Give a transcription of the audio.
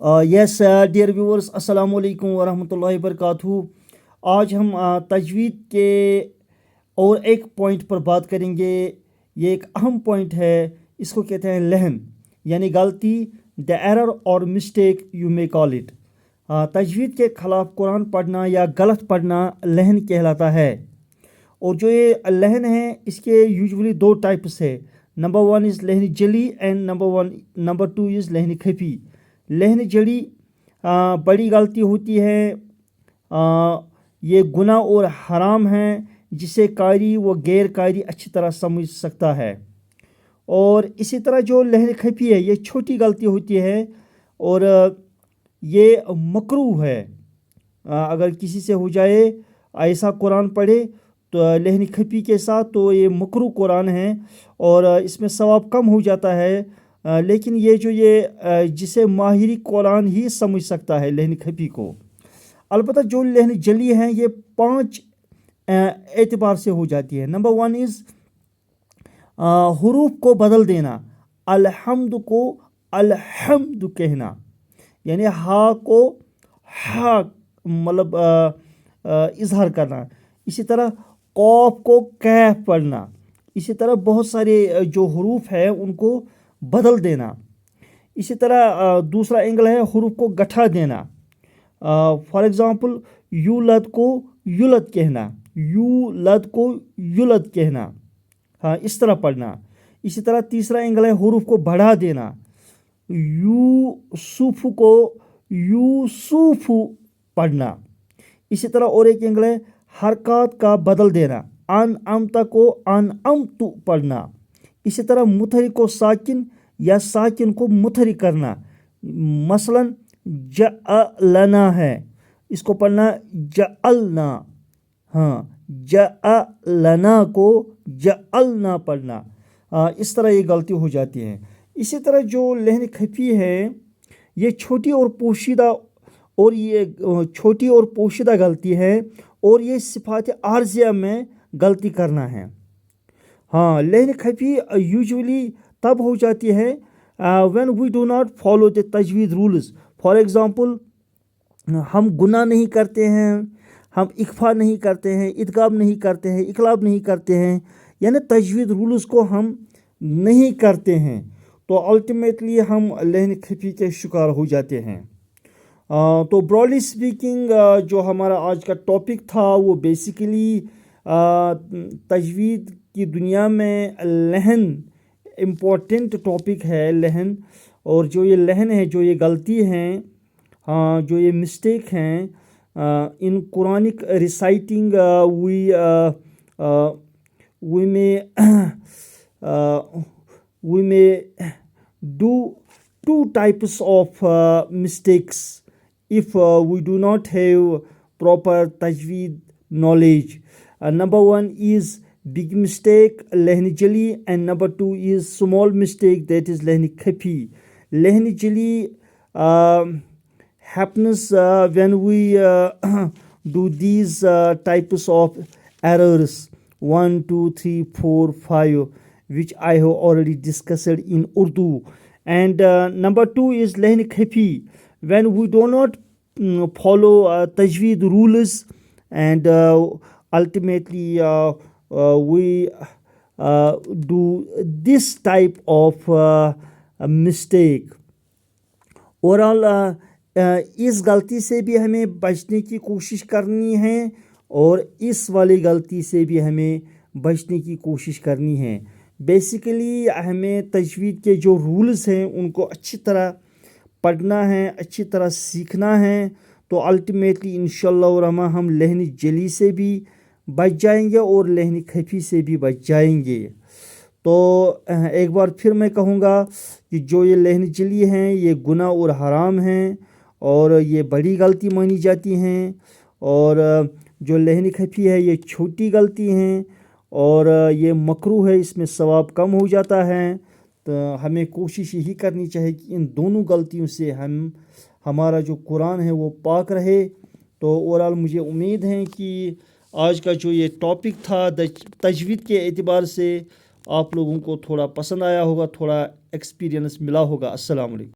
Yes dear viewers, अस्सलाम वालेकुम वरहमतुल्लाहि वबरकातुहू। आज हम तजवीद के और एक पॉइंट पर बात करेंगे। ये एक अहम पॉइंट है, इसको कहते हैं लहन यानी गलती, द एरर और mistake you may call it. तजवीद के ख़िलाफ़ कुरान पढ़ना या गलत पढ़ना लहन कहलाता है। और जो ये लहन है इसके यूजुअली दो टाइप्स है। नंबर वन इज़ लहन जली एंड नंबर टू इज़ लहन खफी। लहन जली बड़ी गलती होती है, ये गुनाह और हराम है जिसे कारी व गैर कारी अच्छी तरह समझ सकता है। और इसी तरह जो लहन खफी है ये छोटी गलती होती है और ये मकरूह है। अगर किसी से हो जाए ऐसा कुरान पढ़े तो लहन खफी के साथ, तो ये मकरूह कुरान है और इसमें सवाब कम हो जाता है। लेकिन ये जिसे माहिरी कुरान ही समझ सकता है लहन खफी को। अलबत्ता जो लहन जली हैं ये 5 एतबार से हो जाती है। नंबर वन इज़ हुरूफ को बदल देना। अलहम्द को अलहम्द कहना, यानी हा को हा मतलब इजहार करना। इसी तरह कौफ को कैफ पढ़ना। इसी तरह बहुत सारे जो हुरूफ है उनको बदल देना। इसी तरह दूसरा एंगल है हुरूफ को गठा देना। फॉर एग्ज़ाम्पल यूलद को युलद कहना, यूलद को युलद कहना। हाँ, इस तरह पढ़ना। इसी तरह तीसरा एंगल है हुरूफ को बढ़ा देना। यूसुफ को यूसुफ पढ़ना। इसी तरह और एक एंगल है हरकत का बदल देना। अन अमता को अन अमतु पढ़ना। इसी तरह मुथरी को साकिन या साकिन को मुथरी करना। मसलन जअलना है, इसको पढ़ना जअलना। हाँ, जअलना को जअलना पढ़ना। इस तरह ये गलती हो जाती है। इसी तरह जो लहन खफी है ये छोटी और पोशीदा गलती है और ये सिफात आर्जिया में गलती करना है। हाँ, लहन खफी यूजुअली तब हो जाती है when we do not follow the तजवीद रूल्स। फॉर एग्ज़ाम्पल हम गुनाह नहीं करते हैं, हम इख्फा नहीं करते हैं, इदगाम नहीं करते हैं, इकलाब नहीं करते हैं, यानी तजवीद रूल्स को हम नहीं करते हैं, तो अल्टीमेटली हम लहन खफी के शिकार हो जाते हैं। तो ब्रॉडली स्पीकिंग जो हमारा आज का टॉपिक था वो बेसिकली तजवीद की दुनिया में लहन इम्पोर्टेंट टॉपिक है, लहन। और जो ये लहन है, जो ये गलती हैं, जो ये मिस्टेक हैं, in Quranic reciting we may do two types of mistakes if we do not have proper tajweed knowledge. Number one is big mistake, lehni jali, and number two is small mistake, that is lehni khafi. Lehni jali happens when we do these types of errors 1, 2, 3, 4, 5, which I have already discussed in Urdu. And number two is lehn khafi, when we do not follow tajweed rules, and ultimately we do this type of mistake. Overall इस गलती से भी हमें बचने की कोशिश करनी है और इस वाली गलती से भी हमें बचने की कोशिश करनी है। बेसिकली हमें तजवीद के जो रूल्स हैं उनको अच्छी तरह पढ़ना है, अच्छी तरह सीखना है, तो अल्टीमेटली इंशाअल्लाह रहमान हम लहन जली से भी बच जाएंगे और लहन खफी से भी बच जाएंगे। तो एक बार फिर मैं कहूँगा कि जो ये लहन जली हैं ये गुनाह और हराम हैं और ये बड़ी गलती मानी जाती हैं, और जो लहन खफी है ये छोटी गलती हैं और ये मकरूह है, इसमें सवाब कम हो जाता है। तो हमें कोशिश यही करनी चाहिए कि इन दोनों गलतियों से हमारा जो कुरान है वो पाक रहे। तो ओवरऑल मुझे उम्मीद है कि आज का जो ये टॉपिक था तजवीद के एतबार से आप लोगों को थोड़ा पसंद आया होगा, थोड़ा एक्सपीरियंस मिला होगा। अस्सलाम वालेकुम।